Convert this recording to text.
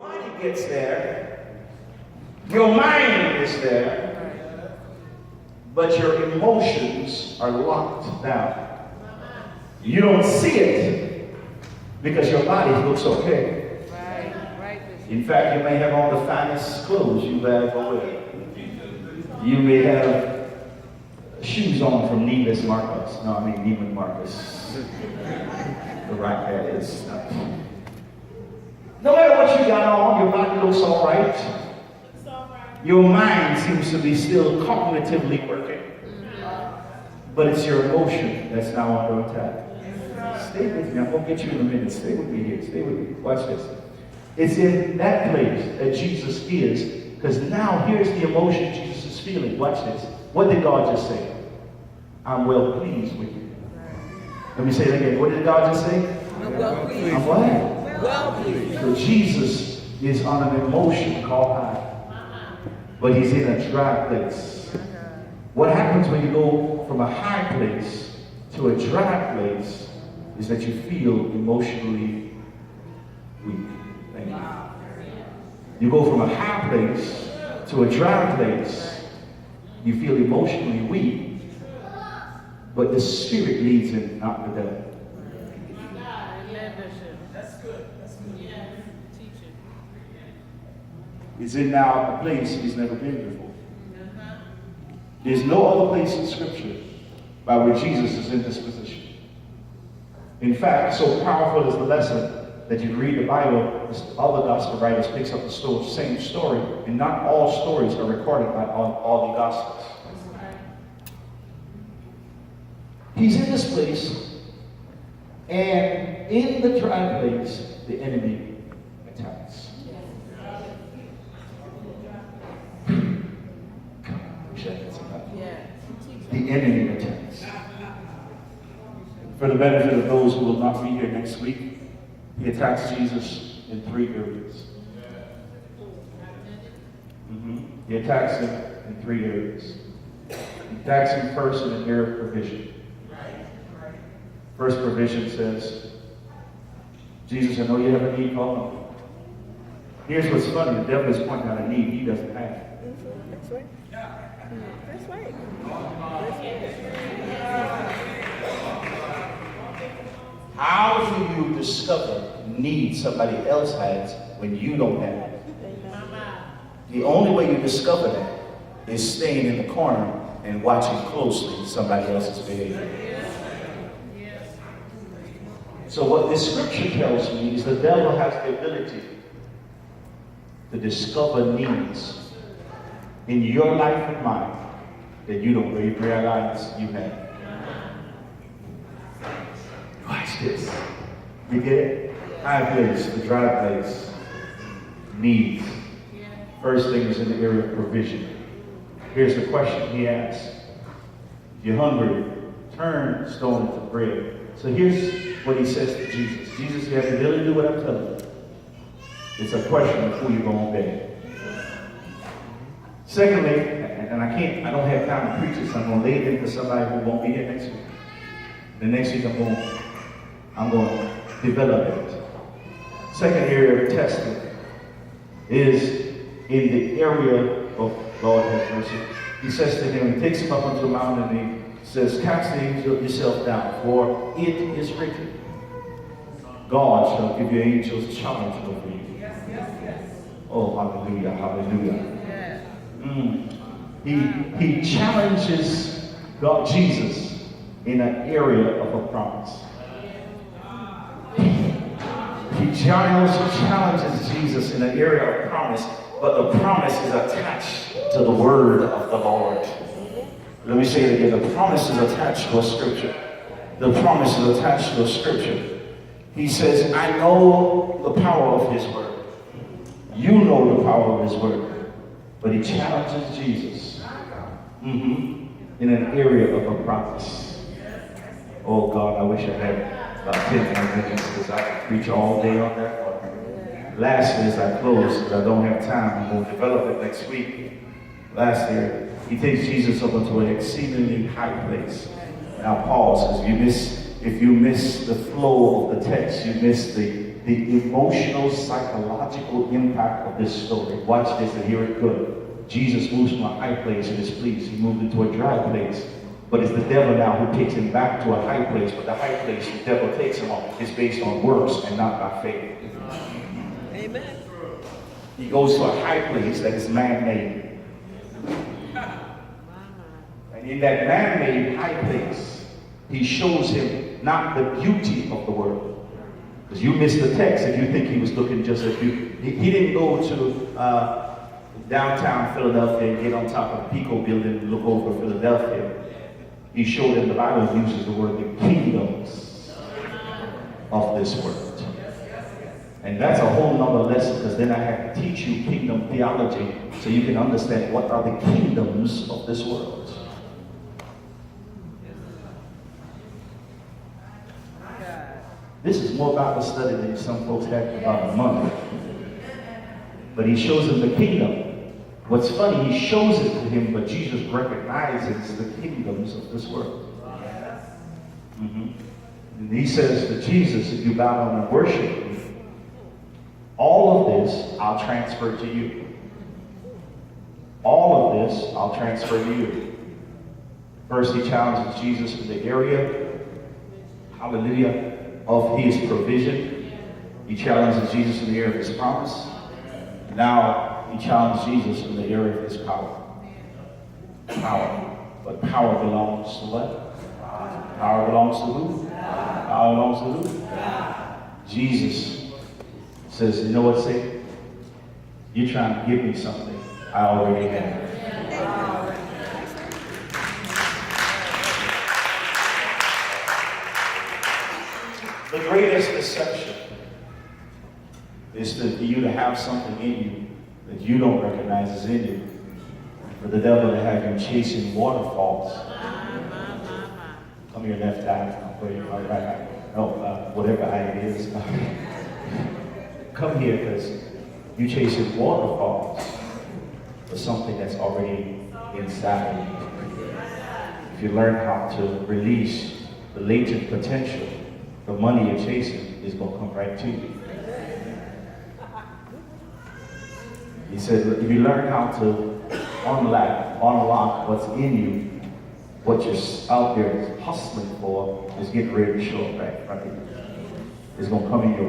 Body gets there, your mind is there, but your emotions are locked down. You don't see it because your body looks okay. Right. In fact, you may have on the finest clothes you've ever wear. You may have shoes on from Neiman Marcus. No, I mean Neiman Marcus. The right that is. No matter what you got on, your body looks all right. Your mind seems to be still cognitively working. But it's your emotion that's now under attack. Stay with me. I'm going to get you in a minute. Stay with me here. Stay with me. Watch this. It's in that place that Jesus is, because now here's the emotion Jesus is feeling. Watch this. What did God just say? I'm well pleased with you. Let me say it again. What did God just say? I'm well pleased. I'm what? Well pleased. So Jesus is on an emotion called high, but he's in a dry place. What happens when you go from a high place to a dry place is that you feel emotionally weak. Thank you. You go from a high place to a dry place, you feel emotionally weak, but the Spirit leads him, not the devil. That's good. That's good. Yeah. Teaching. He's in now a place he's never been before. There's no other place in Scripture by where Jesus is in this position. In fact, so powerful is the lesson that you read the Bible, other gospel writers picks up the same story, and not all stories are recorded by all the gospels. He's in this place, and in the dry place, the enemy attacks. The enemy attacks. For the benefit of those who will not be here next week, he attacks Jesus in 3 areas. He attacks him in 3 areas. He attacks him first in an area of provision. First provision says, Jesus, I know you have a need, call on me. Here's what's funny, the devil is pointing out a need he doesn't have. That's right. That's right. How do you discover needs somebody else has when you don't have it? The only way you discover that is staying in the corner and watching closely somebody else's behavior. So what this scripture tells me is the devil has the ability to discover needs in your life and mine that you don't really realize you have. Watch this. You get it? High place, the dry place, needs. First thing is in the area of provision. Here's the question he asks. If you're hungry, turn stone into bread. So here's what he says to Jesus. Jesus, you have the ability to do what I'm telling you. It's a question of who you're going to obey. Secondly, and I don't have time to preach this, I'm going to lay it into somebody who won't be here next week. The next week I'm going to develop it. Second area of testing is in the area of Lord have mercy. He says to him, he takes him up onto the mountain and he says, cast yourself down, for it is written, God shall give you angels charge over you. Yes. Oh, hallelujah, hallelujah. He challenges God, Jesus, in an area of a promise. He challenges Jesus in an area of promise, but the promise is attached to the word of the Lord. Let me say it again. The promise is attached to a scripture. The promise is attached to a scripture. He says, I know the power of his word. You know the power of his word. But he challenges Jesus in an area of a promise. Oh God, I wish I had about 10 more minutes because I could preach all day on that one. Lastly, as I close, because I don't have time, I'm going to develop it next week. Lastly, he takes Jesus up into an exceedingly high place. Now pause, because if you miss the flow of the text, you miss the the emotional, psychological impact of this story. Watch this and hear it good. Jesus moves from a high place and is pleased. He moved into a dry place. But it's the devil now who takes him back to a high place. But the high place the devil takes him on is based on works and not by faith. Amen. He goes to a high place that is man-made. And in that man-made high place, he shows him not the beauty of the world. Because you missed the text if you think he was looking just at you. He didn't go to downtown Philadelphia and get on top of the Pico building and look over Philadelphia. He showed him, the Bible uses the word, the kingdoms of this world. And that's a whole nother lesson, because then I have to teach you kingdom theology so you can understand what are the kingdoms of this world. This is more Bible study than some folks had in about a month. But he shows him the kingdom. What's funny, he shows it to him, but Jesus recognizes the kingdoms of this world. And he says to Jesus, if you bow down and worship me, all of this I'll transfer to you. All of this I'll transfer to you. First, he challenges Jesus in the area, hallelujah, of his provision. He challenges Jesus in the area of his promise. Now, he challenged Jesus in the area of his power. Power. But power belongs to what? Power belongs to who? Power belongs to who? Jesus says, you know what, Satan? You're trying to give me something I already have. The greatest deception is for you to have something in you that you don't recognize is in you. For the devil to have you chasing waterfalls. Come here, left eye. I'll put you right eye. No, whatever eye it is. Come here, because you're chasing waterfalls for something that's already inside of you. If you learn how to release the latent potential, the money you're chasing is going to come right to you. He said, if you learn how to unlock what's in you, what you're out there hustling for is getting ready to show up right in front of you. It's going to come in your